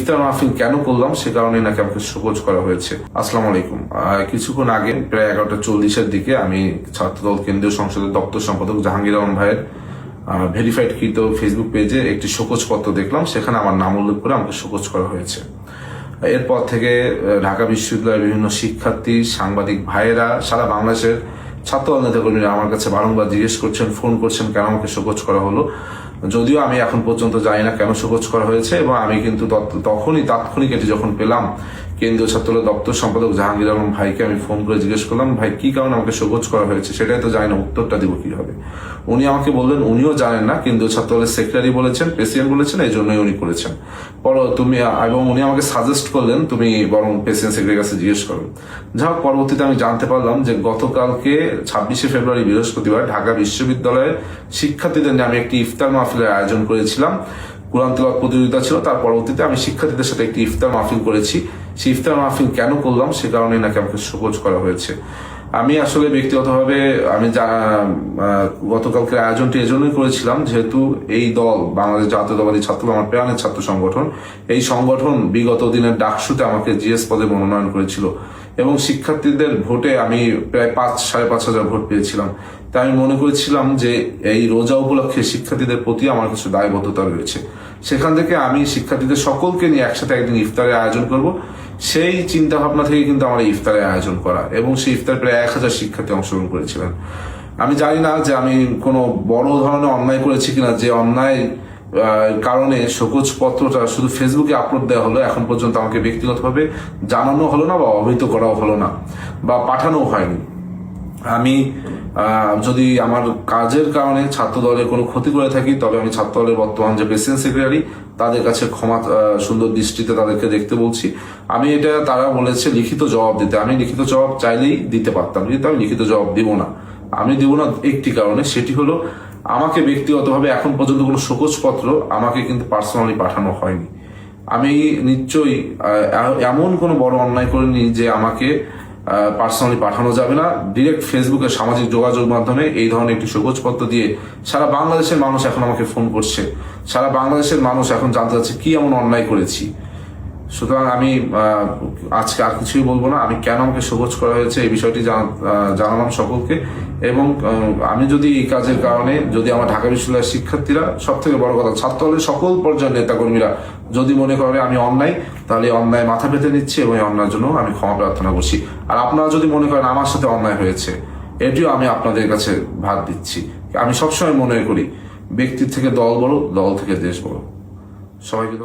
ইফতার মাহফিল কেন করলাম সে কারণে নাকি আমাকে শোকজ করা হয়েছে। আসসালামু আলাইকুম। কিছুক্ষণ আগে প্রায় 11:40-এর দিকে আমি ছাত্রদল কেন্দ্রীয় সংসদের দপ্তর সম্পাদক জাহাঙ্গীর আলম ভাইয়ের ভেরিফাইড কৃত ফেসবুক পেজে একটি শোকজ পত্র দেখলাম, সেখানে আমার নাম উল্লেখ করে আমাকে শোকজ করা হয়েছে। এরপর থেকে ঢাকা বিশ্ববিদ্যালয়ের বিভিন্ন শিক্ষার্থী, সাংবাদিক ভাইয়েরা, সারা বাংলাদেশের ছাত্রদল নেতাকর্মীরা আমার কাছে বারংবার জিজ্ঞেস করছেন, ফোন করছেন কেন আমাকে শোকজ করা হলো। যদিও আমি এখন পর্যন্ত জানি না কেন শোকজ করা হয়েছে, এবং আমি কিন্তু তখনই তাৎক্ষণিক এটি যখন পেলাম, কেন্দ্রীয় ছাত্রদল দপ্তর সম্পাদক জাহাঙ্গীর আলম ভাইকে আমি ফোন করে জিজ্ঞেস করলাম, ভাই কি কারণে আমাকে শোকজ করা হয়েছে, সেটাই তো জানি না, উত্তরটা দিব কিভাবে। উনি আমাকে বললেন উনিও জানেন না, কেন্দ্রীয় ছাত্রদলের সেক্রেটারি বলেছেন, প্রেসিডেন্ট বলেছেন, এই জন্যই উনি করেছেন। এবং উনি আমাকে সাজেস্ট করলেন তুমি বরং প্রেসিডেন্ট সেক্রেটারির কাছে জিজ্ঞেস করো। যা হোক, পরবর্তীতে আমি জানতে পারলাম যে গতকালকে 26শে ফেব্রুয়ারি বৃহস্পতিবার ঢাকা বিশ্ববিদ্যালয়ের শিক্ষার্থীদের নিয়ে আমি একটি ইফতার মাহফিলের আয়োজন করেছিলাম। কোরআন তিলাওয়াত প্রতিযোগিতা ছিল, তার পরবর্তীতে আমি শিক্ষার্থীদের সাথে একটি ইফতার মাহফিল করেছি। সেই ইফতার মাহফিল কেন করলাম সে কারণে নাকি আমাকে শোকজ করা হয়েছে। আমি আসলে ব্যক্তিগতভাবে আমি গতকালকে আয়োজনটি এজন্যই করেছিলাম, যেহেতু এই দল বাংলাদেশ জাতীয়তাবাদী ছাত্র, আমার প্রাণের ছাত্র সংগঠন, এই সংগঠন বিগত দিনের ডাকসুতে আমাকে জিএস পদে মনোনয়ন করেছিল, এবং শিক্ষার্থীদের ভোটে আমি প্রায় 5,500 ভোট পেয়েছিলাম। তাই আমি মনে করেছিলাম যে এই রোজা উপলক্ষে শিক্ষার্থীদের প্রতি আমার কিছু দায়বদ্ধতা রয়েছে। সেখান থেকে আমি শিক্ষার্থীদের সকলকে নিয়ে একসাথে একদিন ইফতারের আয়োজন করব, সেই চিন্তা ভাবনা থেকে কিন্তু আমার ইফতারের আয়োজন করা, এবং সেই ইফতার প্রায় 1000 শিক্ষার্থী অংশগ্রহণ করেছিলেন। আমি জানি না যে আমি কোনো বড় ধরনের অন্যায় করেছি কিনা, যে অন্যায় কারণে শোকজ পত্রটা শুধু ফেসবুকে আপলোড দেওয়া হলো, এখন পর্যন্ত আমাকে ব্যক্তিগতভাবে জানানো হলো না, বা অবহিত করাও হলো না, বা পাঠানো হয়নি। আমি যদি আমার কাজের কারণে ছাত্র দলের কোনো ক্ষতি করে থাকি, তবে আমি ছাত্র দলের বর্তমান যে প্রেসিডেন্ট সেক্রেটারি, তাদের কাছে ক্ষমা সুন্দর দৃষ্টিতে তাদেরকে দেখতে বলছি। আমি এটা, তারা বলেছে লিখিত জবাব দিতে, আমি লিখিত জবাব চাইলেই দিতে পারতাম, কিন্তু আমি লিখিত জবাব দিব না। আমি দিব না একটি কারণে, সেটি হলো আমাকে ব্যক্তিগতভাবে এখন পর্যন্ত কোনো শোকজ পত্র আমাকে কিন্তু পার্সোনালি পাঠানো হয়নি। আমি নিশ্চয়ই এমন কোনো বড় অন্যায় করিনি যে আমাকে পার্সোনালি পাঠানো যাবে না। ডিরেক্ট ফেসবুকে সামাজিক যোগাযোগ মাধ্যমে এই ধরনের একটি শোকজ পত্র দিয়ে সারা বাংলাদেশের মানুষ এখন আমাকে ফোন করছে, সারা বাংলাদেশের মানুষ এখন জানতে চাচ্ছে কি এমন অন্যায় করেছি। সুতরাং আমি আজকে আর কিছুই বলবো না। আমি কেন আমাকে শোকজ করা হয়েছে এই বিষয়টি জানালাম সকলকে, এবং আমি যদি এই কাজের কারণে, যদি আমার ঢাকা বিশ্ববিদ্যালয়ের শিক্ষার্থীরা, সব থেকে বড় কথা ছাত্রদলের সকল পর্যায়ের নেতাকর্মীরা যদি মনে করে আমি অন্যায়, তাহলে অন্যায় মাথা পেতে নিচ্ছি, এবং এই অন্যায়ের জন্য আমি ক্ষমা প্রার্থনা করছি। আর আপনারা যদি মনে করেন আমার সাথে অন্যায় হয়েছে, এটিও আমি আপনাদের কাছে ভাত দিচ্ছি। আমি সবসময় মনে করি ব্যক্তির থেকে দল বড়, দল থেকে দেশ বড়। সবাইকে